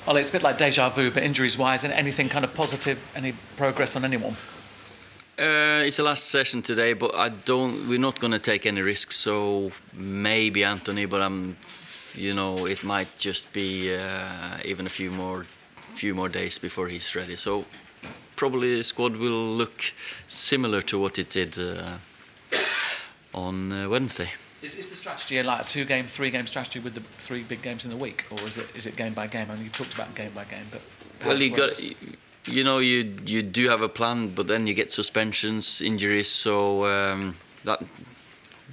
Well, it's a bit like deja vu, but injuries-wise, and anything kind of positive, any progress on anyone? It's the last session today, but we're not going to take any risks. So maybe Anthony, but it might just be even a few more days before he's ready. So probably the squad will look similar to what it did on Wednesday. Is the strategy like a 2-game, 3-game strategy with the 3 big games in the week, or is it game by game? I mean, you've talked about game by game, but well, you do have a plan, but then you get suspensions, injuries. So that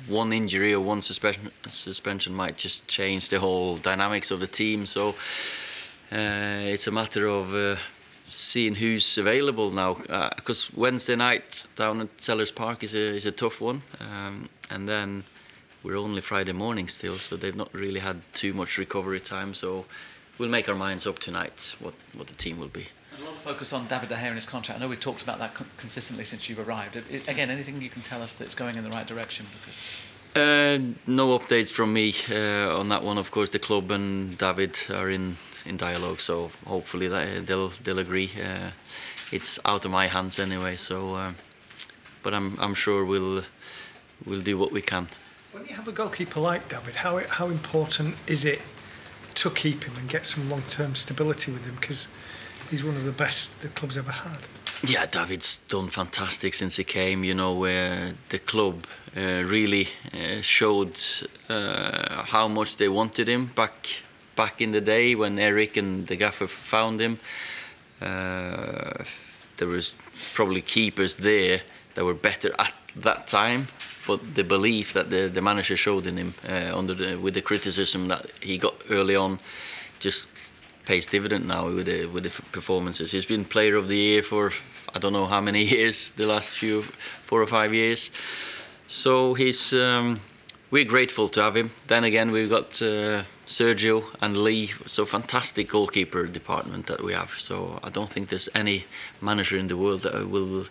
one injury or one suspension might just change the whole dynamics of the team. So it's a matter of seeing who's available now, because Wednesday night down at Sellers Park is a tough one, and then we're only Friday morning still, so they've not really had too much recovery time. So we'll make our minds up tonight what the team will be. A lot of focus on David De Gea and his contract. I know we've talked about that consistently since you've arrived. Again, anything you can tell us that's going in the right direction? Because no updates from me on that one. Of course, the club and David are in dialogue, so hopefully they'll agree. It's out of my hands anyway, so but I'm sure we'll do what we can. When you have a goalkeeper like David, how important is it to keep him and get some long-term stability with him? Because he's one of the best the club's ever had. Yeah, David's done fantastic since he came. The club really showed how much they wanted him back in the day when Eric and the gaffer found him. There was probably keepers there that were better at that time, but the belief that the manager showed in him with the criticism that he got early on just pays dividend now with the performances. He's been player of the year for I don't know how many years, the last 4 or 5 years. So we're grateful to have him. Then again, we've got Sergio and Lee, so fantastic goalkeeper department that we have. So I don't think there's any manager in the world that will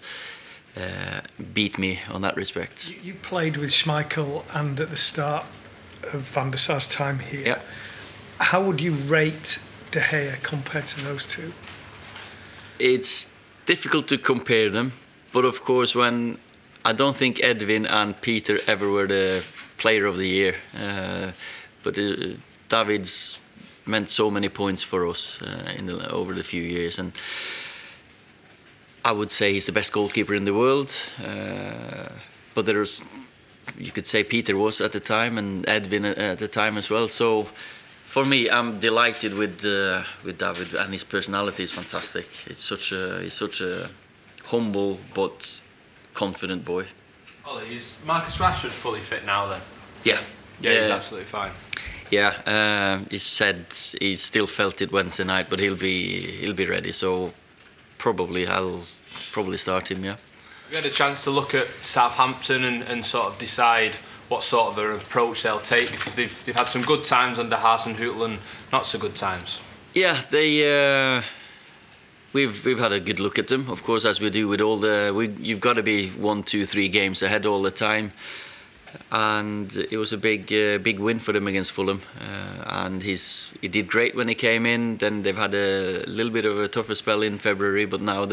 beat me on that respect. You played with Schmeichel and at the start of Van der Sar's time here. Yeah. How would you rate De Gea compared to those two? It's difficult to compare them, but of course I don't think Edwin and Peter ever were the player of the year, but David's meant so many points for us over the few years, and I would say he's the best goalkeeper in the world, but you could say Peter was at the time and Edwin at the time as well. So for me, I'm delighted with David, and his personality is fantastic. He's such a humble but confident boy. Ole, is Marcus Rashford fully fit now then? Yeah. Yeah, he's absolutely fine. Yeah, he said he still felt it Wednesday night, but he'll be ready. So I'll probably start him. Yeah. Have you had a chance to look at Southampton and sort of decide what sort of an approach they'll take, because they've had some good times under Hasenhüttl and not so good times? Yeah, we've had a good look at them, of course, as we do with all you've got to be 1, 2, 3 games ahead all the time, and it was a big win for them against Fulham, and he did great when he came in. Then they've had a little bit of a tougher spell in February, but now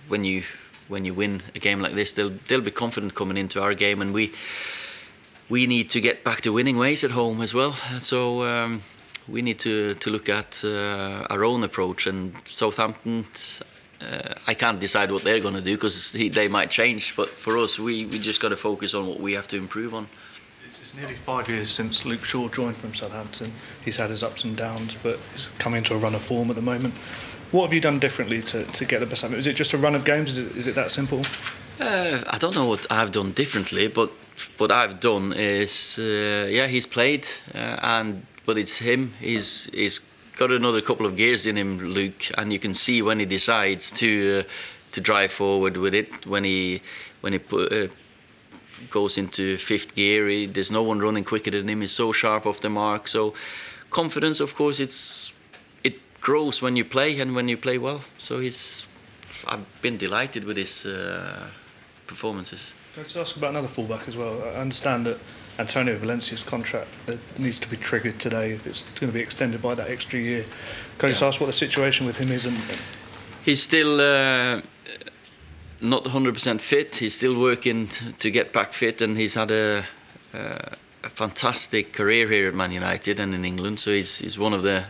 when you win a game like this, they'll be confident coming into our game, and we need to get back to winning ways at home as well. So we need to look at our own approach. And Southampton, I can't decide what they're going to do, because they might change. But for us, we just got to focus on what we have to improve on. It's nearly 5 years since Luke Shaw joined from Southampton. He's had his ups and downs, but he's coming into a run of form at the moment. What have you done differently to get the best out of it? Is it just a run of games? Is it that simple? I don't know what I've done differently, but what I've done is, he's played, but it's him. He's got another couple of gears in him, Luke, and you can see when he decides to drive forward with it. When he goes into 5th gear, there's no one running quicker than him. He's so sharp off the mark. So confidence, of course, it grows when you play, and when you play well. So I've been delighted with his performances. Can I just ask about another fullback as well? I understand that Antonio Valencia's contract needs to be triggered today if it's going to be extended by that extra year. Can I just ask what the situation with him is? And he's still not 100% fit. He's still working to get back fit, and he's had a fantastic career here at Man United and in England. So he's one of the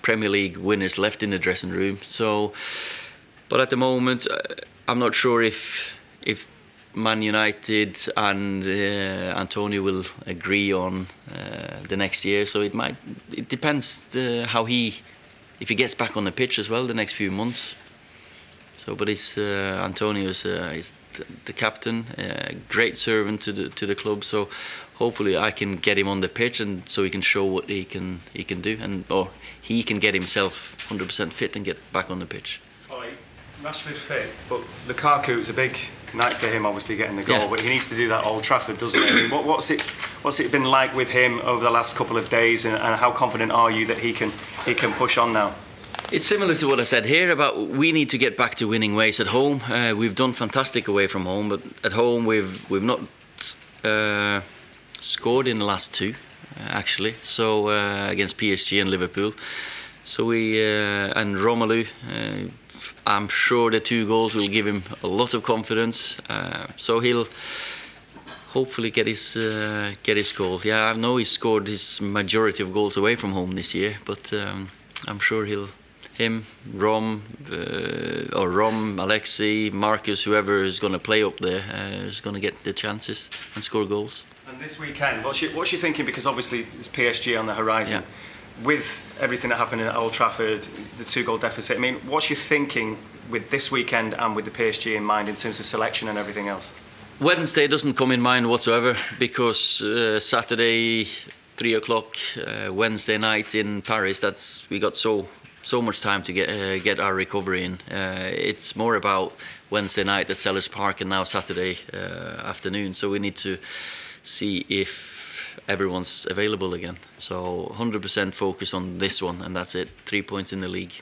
Premier League winners left in the dressing room. So, but at the moment, I'm not sure if Man United and Antonio will agree on the next year. So it depends how if he gets back on the pitch as well the next few months. So, but Antonio's is the captain, great servant to the club. So hopefully I can get him on the pitch, and so he can show what he can do, or he can get himself 100% fit and get back on the pitch. Rashford fit, but Lukaku, it's a big night for him, obviously getting the goal. Yeah. But he needs to do that at Old Trafford, doesn't he? I mean, what's it been like with him over the last couple of days, and how confident are you that he can push on now? It's similar to what I said here about we need to get back to winning ways at home. We've done fantastic away from home, but at home we've not scored in the last two actually. So against PSG and Liverpool. So and Romelu. I'm sure the 2 goals will give him a lot of confidence. So he'll hopefully get his goal. Yeah, I know he's scored his majority of goals away from home this year, but I'm sure Rom, Alexi, Marcus, whoever is going to play up there is going to get the chances and score goals. And this weekend, what's your thinking? Because obviously there's PSG on the horizon. Yeah. With everything that happened at Old Trafford, the 2-goal deficit, I mean, what's your thinking with this weekend and with the PSG in mind in terms of selection and everything else? Wednesday doesn't come in mind whatsoever, because Saturday, 3 o'clock, Wednesday night in Paris, we got so much time to get our recovery in. It's more about Wednesday night at Sellers Park and now Saturday afternoon. So we need to see if everyone's available again. So 100% focus on this one, and that's it. 3 points in the league.